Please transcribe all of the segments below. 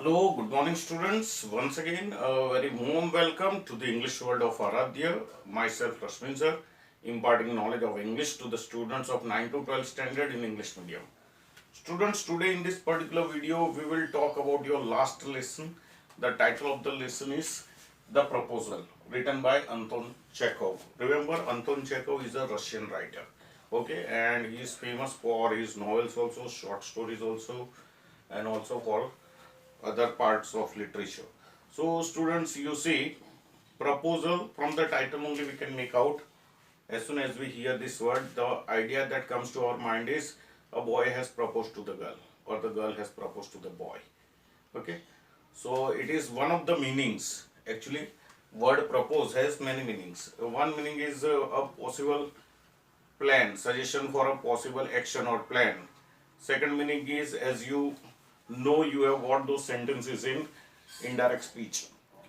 Hello, good morning students. Once again, a very warm welcome to the English world of Aradhya. Myself, Rashmin sir, imparting knowledge of English to the students of 9 to 12 standard in English medium. Students, today in this particular video, we will talk about your last lesson. The title of the lesson is The Proposal, written by Anton Chekhov. Remember, Anton Chekhov is a Russian writer. Okay, and he is famous for his novels also, short stories also, and also for other parts of literature. So students, you see, proposal, from the title only we can make out, as soon as we hear this word, the idea that comes to our mind is a boy has proposed to the girl or the girl has proposed to the boy. Okay, so it is one of the meanings. Actually, word propose has many meanings. One meaning is a possible plan, suggestion for a possible action or plan. Second meaning is, as you know, you have got those sentences in indirect speech,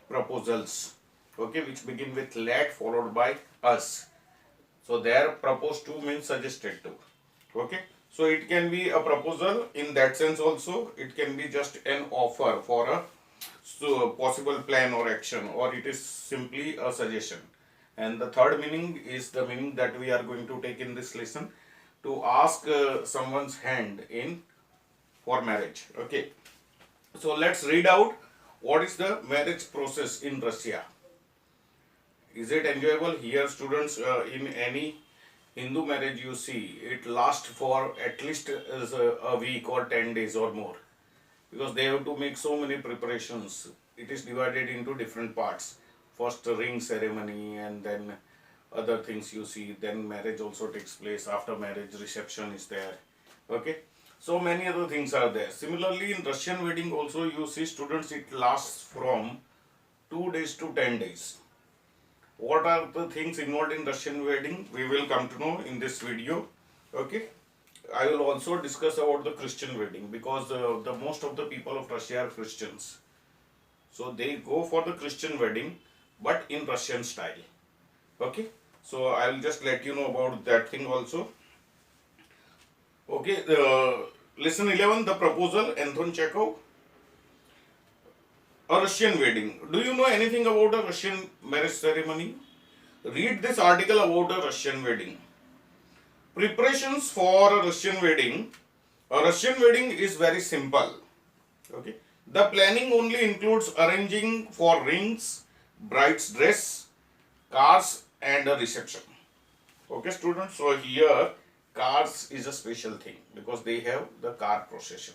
proposals, okay, which begin with let followed by us. So there proposed to means suggested to. Okay. So it can be a proposal in that sense also. It can be just an offer for a possible plan or action, or it is simply a suggestion. And the third meaning is the meaning that we are going to take in this lesson, to ask someone's hand in for marriage. Okay. So let's read out what is the marriage process in Russia. Is it enjoyable? Here students, in any Hindu marriage you see, it lasts for at least a week or 10 days or more, because they have to make so many preparations. It is divided into different parts. First ring ceremony, and then other things you see. Then marriage also takes place. After marriage, reception is there. Okay. So many other things are there. Similarly, in Russian wedding also you see students, it lasts from 2 days to 10 days. What are the things involved in Russian wedding? We will come to know in this video. Okay. I will also discuss about the Christian wedding, because the most of the people of Russia are Christians. So they go for the Christian wedding, but in Russian style. Okay. So I will just let you know about that thing also. Okay. Lesson 11, The Proposal, Anton Chekhov. A Russian wedding. Do you know anything about a Russian marriage ceremony? Read this article about a Russian wedding. Preparations for a Russian wedding. A Russian wedding is very simple. Okay. The planning only includes arranging for rings, bride's dress, cars, and a reception. Okay, students. So here, cars is a special thing because they have the car procession.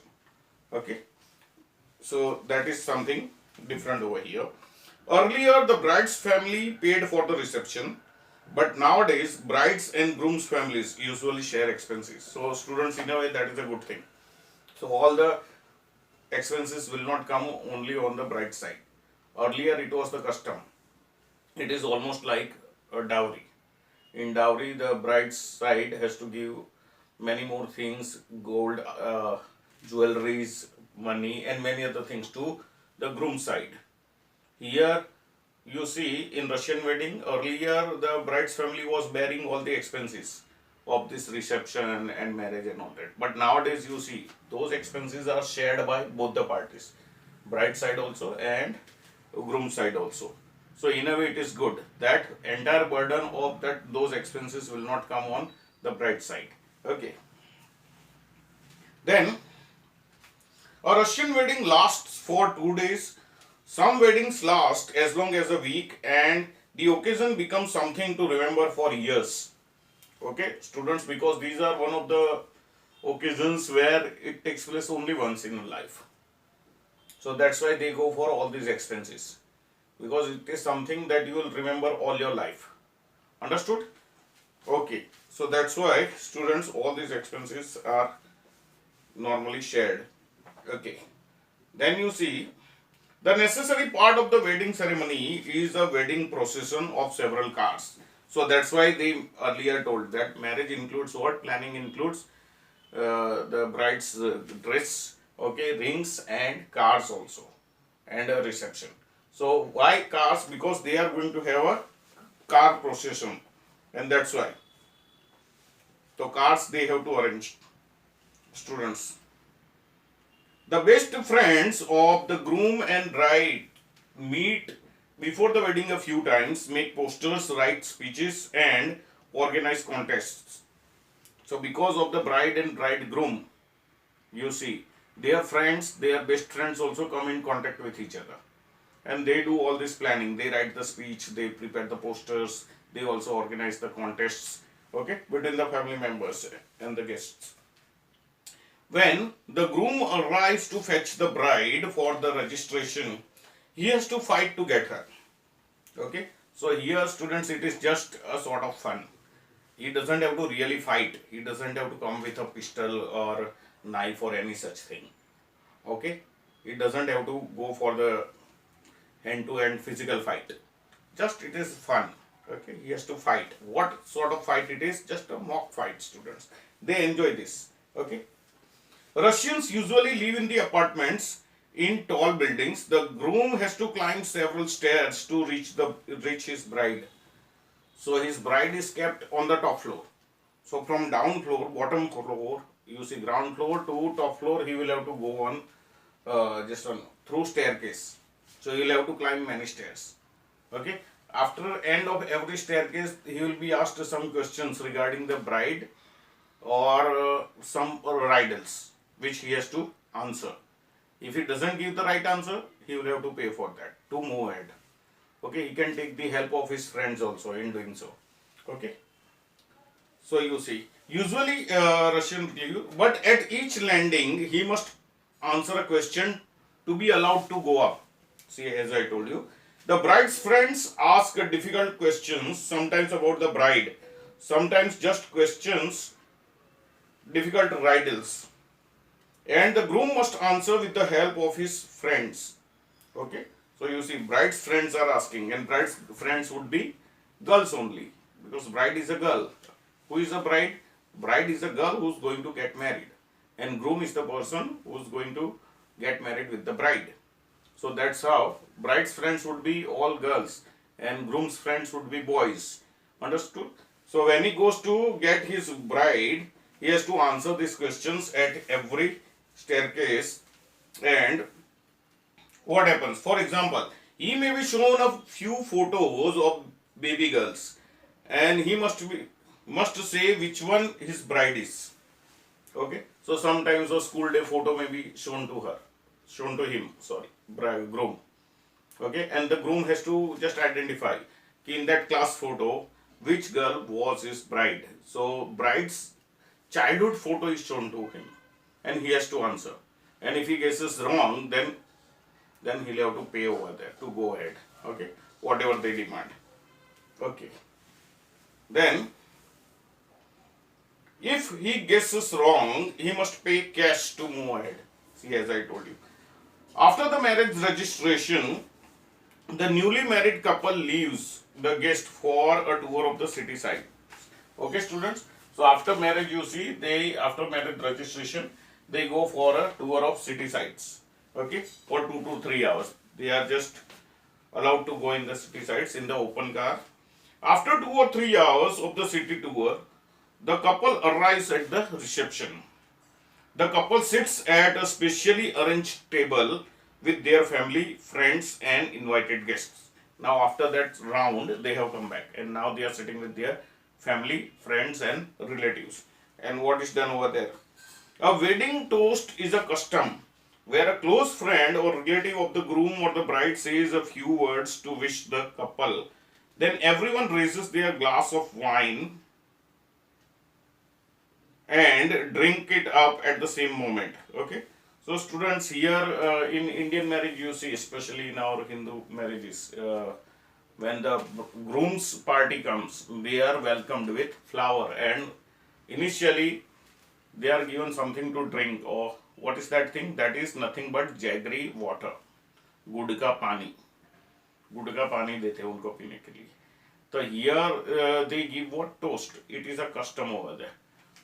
Okay. So that is something different over here. Earlier, the bride's family paid for the reception, but nowadays, bride's and groom's families usually share expenses. So students, in a way, that is a good thing. So all the expenses will not come only on the bride side. Earlier, it was the custom. It is almost like a dowry. In dowry, the bride's side has to give many more things, gold, jewelries, money, and many other things to the groom side. Here you see, in Russian wedding, earlier the bride's family was bearing all the expenses of this reception and marriage and all that. But nowadays you see, those expenses are shared by both the parties, bride side also and groom side also. So in a way it is good that entire burden of those expenses will not come on the bride side. Okay. Then a Russian wedding lasts for 2 days. Some weddings last as long as a week, and the occasion becomes something to remember for years. Okay, students, because these are one of the occasions where it takes place only once in life. So that's why they go for all these expenses, because it is something that you will remember all your life. Understood? Okay, so that's why students, all these expenses are normally shared. Okay, then you see, the necessary part of the wedding ceremony is a wedding procession of several cars. So that's why they earlier told that marriage includes what? Planning includes the bride's dress, okay, rings and cars also, and a reception. So why cars? Because they are going to have a car procession, and that's why. So cars they have to arrange, students. The best friends of the groom and bride meet before the wedding a few times, make posters, write speeches, and organize contests. So, because of the bride and bridegroom, you see, their friends, their best friends also come in contact with each other. And they do all this planning. They write the speech, they prepare the posters, they also organize the contests, okay, between the family members and the guests. When the groom arrives to fetch the bride for the registration, he has to fight to get her. Okay, so here, students, it is just a sort of fun. He doesn't have to really fight. He doesn't have to come with a pistol or knife or any such thing. Okay, he doesn't have to go for the hand-to-hand physical fight. Just it is fun. Okay, he has to fight. What sort of fight it is? Just a mock fight, students. They enjoy this. Okay. Russians usually live in the apartments in tall buildings. The groom has to climb several stairs to reach his bride. So his bride is kept on the top floor. So from down floor, bottom floor, you see ground floor to top floor, he will have to go on just on through staircase. So he will have to climb many stairs. Okay. After end of every staircase, he will be asked some questions regarding the bride or some riddles which he has to answer. If he doesn't give the right answer, he will have to pay for that to move ahead. Okay, he can take the help of his friends also in doing so. Okay. So you see, usually Russian give, but at each landing he must answer a question to be allowed to go up. See, as I told you, the bride's friends ask difficult questions, sometimes about the bride, sometimes just questions, difficult riddles, and the groom must answer with the help of his friends. Okay, so you see, bride's friends are asking, and bride's friends would be girls only, because bride is a girl. Who is a bride? Bride is a girl who is going to get married, and groom is the person who is going to get married with the bride. So that's how bride's friends would be all girls, and groom's friends would be boys. Understood? So when he goes to get his bride, he has to answer these questions at every staircase. And what happens? For example, he may be shown a few photos of baby girls, and he must say which one his bride is. Okay, so sometimes a school day photo may be shown to him, sorry, groom. Okay, and the groom has to just identify in that class photo which girl was his bride. So bride's childhood photo is shown to him, and he has to answer. And if he guesses wrong, then he'll have to pay over there to go ahead. Okay, whatever they demand. Okay, then if he guesses wrong, he must pay cash to move ahead. See, as I told you. After the marriage registration, the newly married couple leaves the guest for a tour of the city side. Okay, students. So after marriage, you see, after marriage registration, they go for a tour of city sites. Okay, for 2 to 3 hours. They are just allowed to go in the city sites in the open car. After 2 or 3 hours of the city tour, the couple arrives at the reception. The couple sits at a specially arranged table with their family, friends, and invited guests. Now, after that round, they have come back, and now they are sitting with their family, friends, and relatives. And what is done over there? A wedding toast is a custom where a close friend or relative of the groom or the bride says a few words to wish the couple. Then everyone raises their glass of wine and drink it up at the same moment. Okay, so students, here in Indian marriage, you see, especially in our Hindu marriages, when the groom's party comes, they are welcomed with flower, and initially they are given something to drink. Or what is that thing? That is nothing but jaggery water, गुड़ का पानी देते हैं उनको पीने के लिए. So here they give what? Toast. It is a custom over there.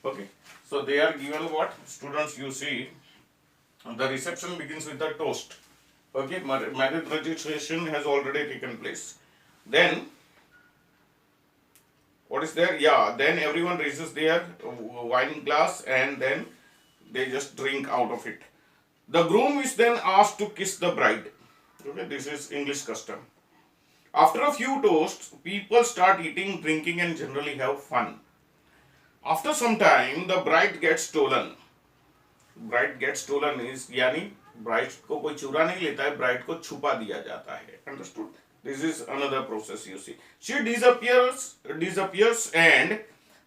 Okay, so they are given what? Students, you see, the reception begins with the toast. Okay, marriage registration has already taken place. Then, what is there? Yeah, then everyone raises their wine glass, and then they just drink out of it. The groom is then asked to kiss the bride. Okay, this is English custom. After a few toasts, people start eating, drinking, and generally have fun. After some time, the bride gets stolen. Bride gets stolen is यानी bride को कोई चुरा नहीं लेता है, bride को छुपा दिया जाता है. Understood? This is another process you see. She disappears, and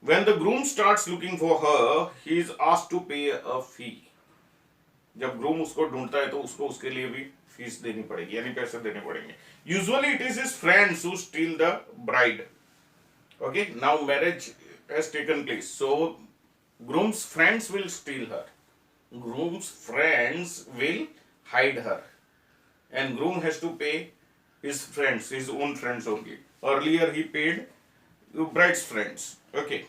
when the groom starts looking for her, he is asked to pay a fee. जब ग्रूम उसको ढूंढता है तो उसको उसके लिए भी फीस देनी पड़ेगी, यानी पैसे देने पड़ेंगे. Usually it is his friends who steel the bride. Okay, now marriage has taken place, so groom's friends will steal her. Groom's friends will hide her, and groom has to pay his friends, his own friends only. Earlier he paid the bride's friends. Okay,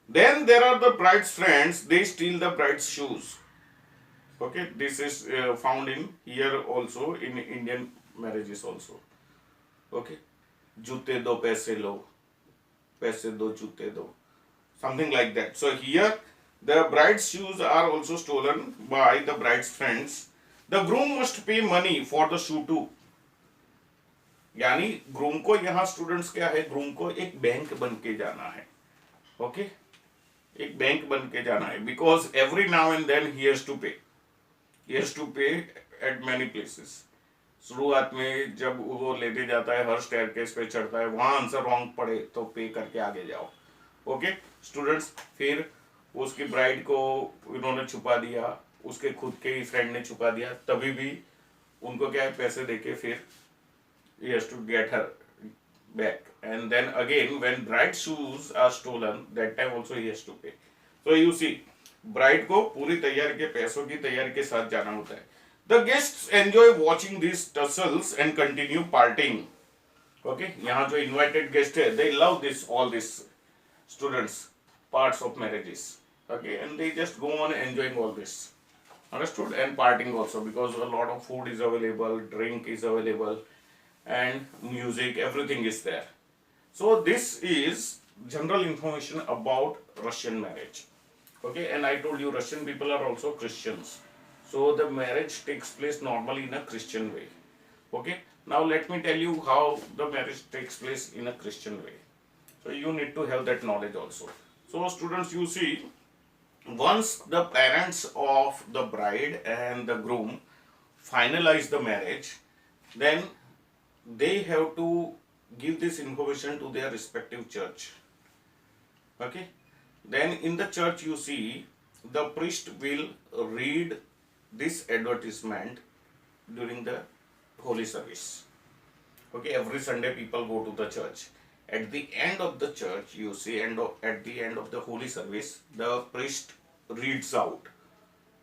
then there are the bride's friends, they steal the bride's shoes. Okay, this is found in here also, in Indian marriages also. Okay, jute do paise lo, paise do jute do, something like that. So here the bride's shoes are also stolen by the bride's friends. The groom must pay money for the shoe too. यानी groom को यहाँ students क्या है, groom को एक bank बन के जाना है. ओके, एक बैंक बन के जाना है, because every now and then he has to pay. He has to pay at many places. शुरुआत में जब वो लेने जाता है, हर स्टेयरकेस पे चढ़ता है, वहां आंसर रॉन्ग पड़े तो पे करके आगे जाओ. ओके स्टूडेंट्स, फिर उसकी ब्राइड को इन्होंने छुपा दिया, उसके खुद के ही फ्रेंड ने छुपा दिया, तभी भी उनको क्या है, पैसे देके फिर he has to get her back. And then again when bride shoes are stolen, that time also he has to pay. So you see, bride को पूरी तैयारी के पैसों की तैयारी के साथ जाना होता है. The guests enjoy watching this tussles and continue partying. Okay, यहाँ जो इनवाइटेड गेस्ट है, they love this all this students parts of marriages. Okay, and they just go on enjoying all this. Understood? And partying also, because a lot of food is available, drink is available, and music, everything is there. So this is general information about Russian marriage. Okay, and I told you Russian people are also Christians, so the marriage takes place normally in a Christian way. Okay, now let me tell you how the marriage takes place in a Christian way. So you need to have that knowledge also. So students, you see, once the parents of the bride and the groom finalize the marriage, then they have to give this information to their respective church. Okay, then in the church you see, the priest will read this advertisement during the holy service. Okay, every Sunday people go to the church. At the end of the church, you see, at the end of the holy service, the priest reads out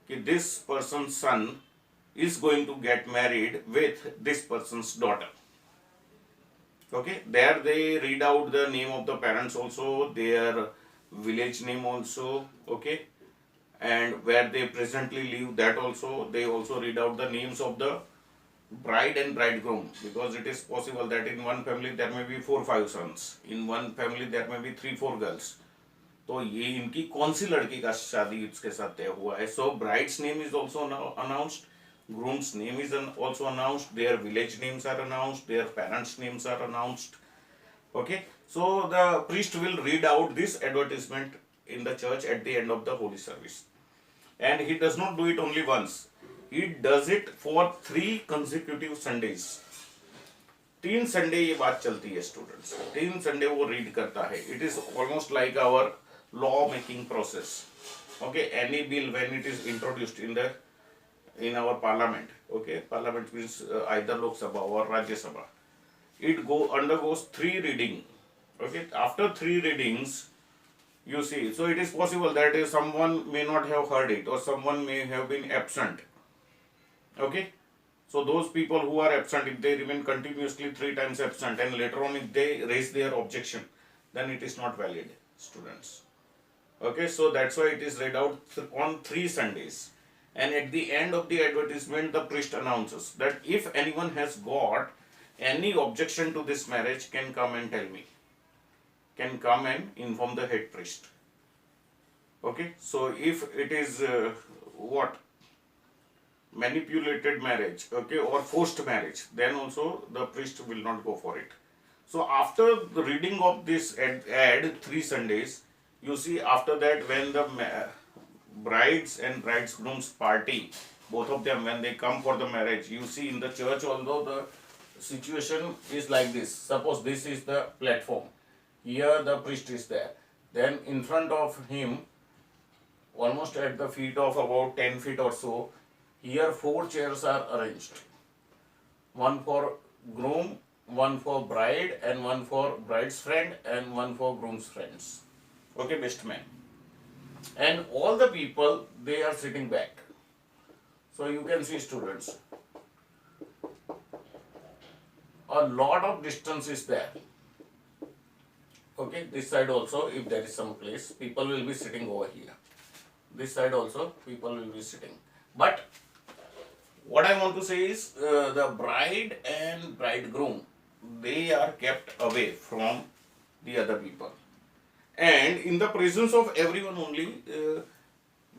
that this person's son is going to get married with this person's daughter. Okay, there they read out the name of the parents also, their village name also. Okay, and where they presently live, that also. They also read out the names of the bride and bridegroom, because it is possible that in one family there may be 4-5 sons, in one family there may be 3-4 girls. तो ये इनकी कौन सी लड़की का शादी इसके साथ तय हुआ है. So bride's name is also announced, groom's name is also announced, their village names are announced, their parents' names are announced. Okay, so the priest will read out this advertisement in the church at the end of the holy service, and he does not do it only once. He does it for 3 consecutive Sundays. 3 Sunday ये बात चलती है students, 3 Sunday वो read करता है. It is almost like our law making process. Okay, any bill when it is introduced in our parliament, okay, parliament means either Lok Sabha or Rajya Sabha, it undergoes 3 reading. Okay, after 3 readings, you see, so it is possible that someone may not have heard it, or someone may have been absent. Okay, so those people who are absent, if they remain continuously 3 times absent and later on if they raise their objection, then it is not valid, students. Okay, so that's why it is read out on 3 Sundays, and at the end of the advertisement the priest announces that if anyone has got any objection to this marriage, can come and tell me, can come and inform the head priest. Okay, so if it is what manipulated marriage, okay, or forced marriage, then also the priest will not go for it. So after the reading of this ad 3 Sundays, you see after that when the brides and bridegroom's party, both of them when they come for the marriage, you see in the church, although the situation is like this. Suppose this is the platform. Here the priest is there. Then in front of him, almost at the feet of about 10 feet or so, here 4 chairs are arranged. One for groom, one for bride, and one for bride's friend, and one for groom's friends. Okay, best man. And all the people, they are sitting back. So you can see, students, a lot of distance is there. Okay, this side also, if there is some place, people will be sitting over here. This side also, people will be sitting. But what I want to say is, the bride and bridegroom, they are kept away from the other people. And in the presence of everyone only,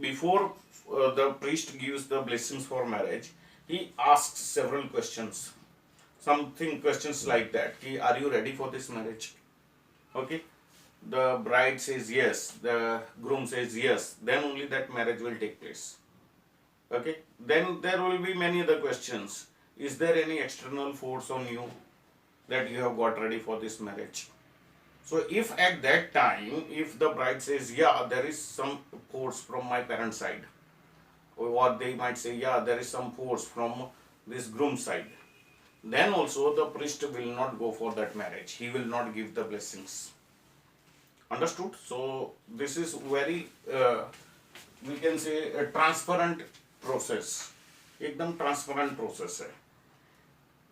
before the priest gives the blessings for marriage, he asks several questions. Something questions like that. Ki, are you ready for this marriage? Okay. The bride says yes. The groom says yes. Then only that marriage will take place. Okay. Then there will be many other questions. Is there any external force on you that you have got ready for this marriage? So if at that time, if the bride says, yeah, there is some force from my parents' side, or they might say, yeah, there is some force from this groom's side, then also the priest will not go for that marriage. He will not give the blessings. Understood? So this is very, we can say, a transparent process. एकदम transparent process है.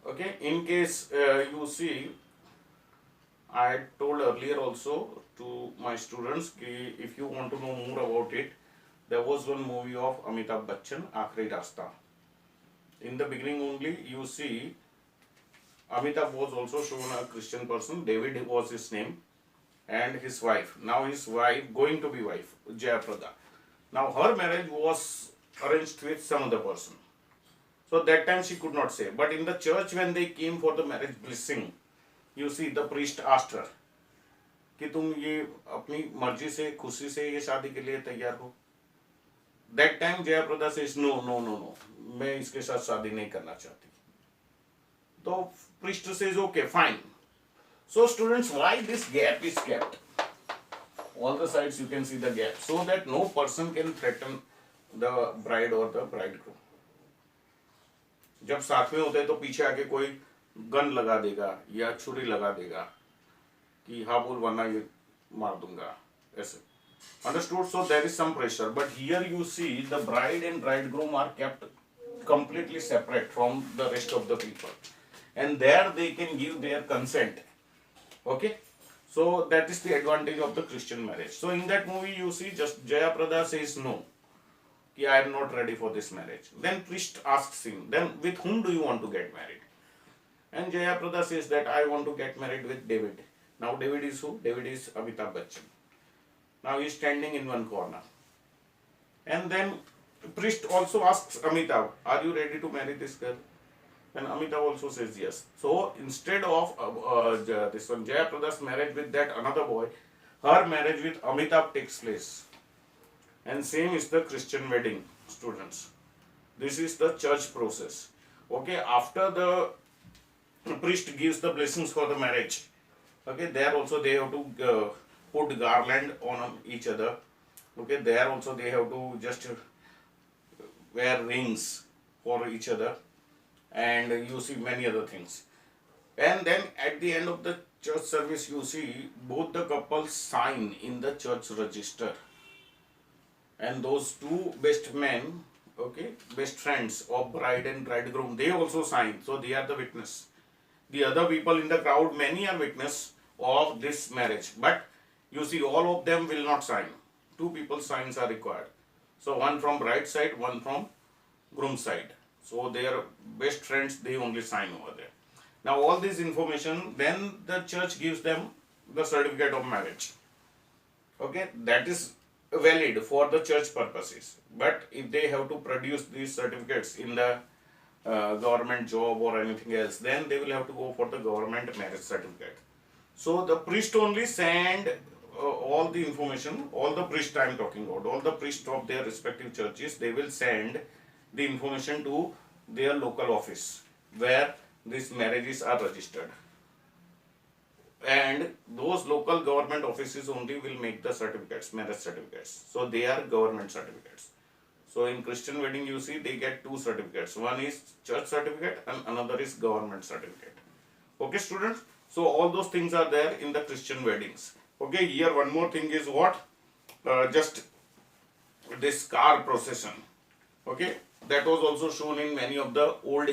Okay, in case you see, I had told earlier also to my students कि if you want to know more about it, there was one movie of Amitabh Bachchan, Aakhri Rasta. In the beginning only, you see, Amitabh was also shown a Christian person. David was his name, and his wife. Now his wife, going to be wife, Jayaprada. Now her marriage was arranged with some other person. So that time she could not say. But in the church when they came for the marriage blessing, you see the priest asked her कि तुम ये अपनी मर्जी से खुशी से ये शादी के लिए तैयार हो? That time Jayaprada says no, no, no, no. मैं इसके साथ शादी नहीं करना चाहती. तो priest says okay, fine. So students, why this gap is kept? All the sides you can see the gap, so that no person can threaten the bride or the bridegroom. जब साथ में होते हैं तो पीछे आके कोई गन लगा देगा या छुरी लगा देगा कि हाँ बोल वरना ये मार दूंगा ऐसे. Understood? So there is some pressure, but here you see the bride and bridegroom are kept completely separate from the rest of the people, and there they can give their consent. Okay, so that is the advantage of the Christian marriage. So in that movie you see just Jayaprada says no, कि I am not ready for this marriage. Then priest asks him, then with whom do you want to get married? And Jayaprada says that I want to get married with David. Now David is who? David is Amitabh Bachchan. Now he is standing in one corner. And then priest also asks Amitabh, are you ready to marry this girl? And Amitabh also says yes. So instead of this one Jayaprada's marriage with that another boy, her marriage with Amitabh takes place. And same is the Christian wedding, students. This is the church process. Okay, after the priest gives the blessings for the marriage, okay, there also they have to put garland on each other. Okay, there also they have to just wear rings for each other, and you see many other things. And then at the end of the church service, you see both the couples sign in the church register. And those two best men, okay, best friends of bride and bridegroom, they also sign. So they are the witness. The other people in the crowd, many are witness of this marriage. But you see, all of them will not sign. Two people's signs are required. So one from bride side, one from groom side. So they are best friends, they only sign over there. Now all this information, then the church gives them the certificate of marriage. Okay, that is valid for the church purposes. But if they have to produce these certificates in the government job or anything else, then they will have to go for the government marriage certificate. So the priest only send all the information, all the priest I am talking about, all the priests of their respective churches, they will send the information to their local office where these marriages are registered. And those local government offices only will make the certificates, marriage certificates. So they are government certificates. So in Christian wedding, you see they get two certificates. One is church certificate and another is government certificate. Okay, students. So all those things are there in the Christian weddings. Okay, here one more thing is what? Just this car procession. Okay, that was also shown in many of the old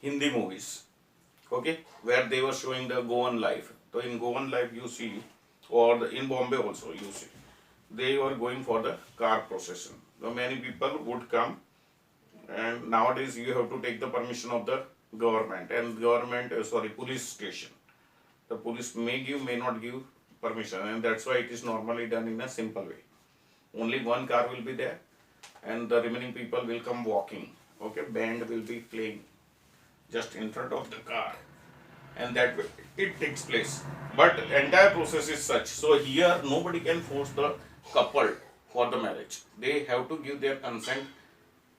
Hindi movies. Okay, where they were showing the Goan life. So in Goan life you see, or in Bombay also you see, they were going for the car procession. So many people would come, and nowadays you have to take the permission of the government and police station. The police may give, may not give permission, and that's why it is normally done in a simple way. Only one car will be there, and the remaining people will come walking. Okay, band will be playing just in front of the car, and that way it takes place. But the entire process is such. So here nobody can force the couple for the marriage. They have to give their consent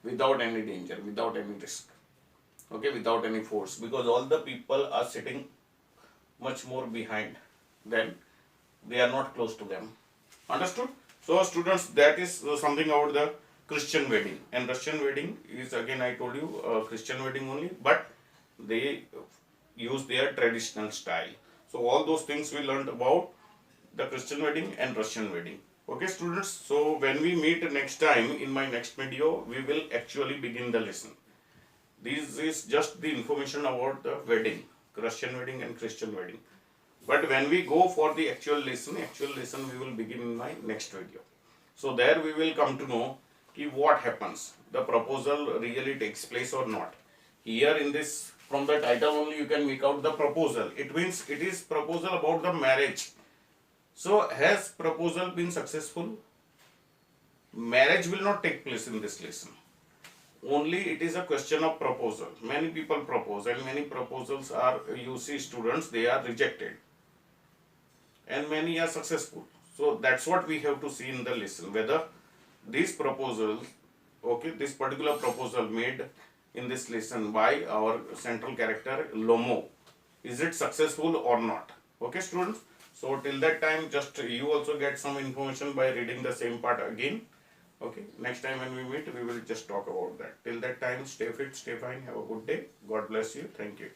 without any danger, without any risk. Okay, without any force, because all the people are sitting much more behind them. They are not close to them. Understood? So students, that is something about the Christian wedding. And Russian wedding is, again I told you, Christian wedding only, but they use their traditional style. So all those things we learned about the Christian wedding and Russian wedding. Okay students, so when we meet next time in my next video, we will actually begin the lesson. This is just the information about the wedding, Russian wedding and Christian wedding. But when we go for the actual lesson we will begin in my next video. So there we will come to know what happens, the proposal really takes place or not. Here in this, from the title only you can make out the proposal. It means it is proposal about the marriage. So has proposal been successful? Marriage will not take place in this lesson. Only it is a question of proposal. Many people propose, and many proposals are, you see students, they are rejected. And many are successful. So that's what we have to see in the lesson, whether these proposals, okay, this particular proposal made in this lesson by our central character Lomo, is it successful or not? Okay students, so till that time just you also get some information by reading the same part again. Okay, next time when we meet we will just talk about that. Till that time, stay fit, stay fine, have a good day. God bless you. Thank you.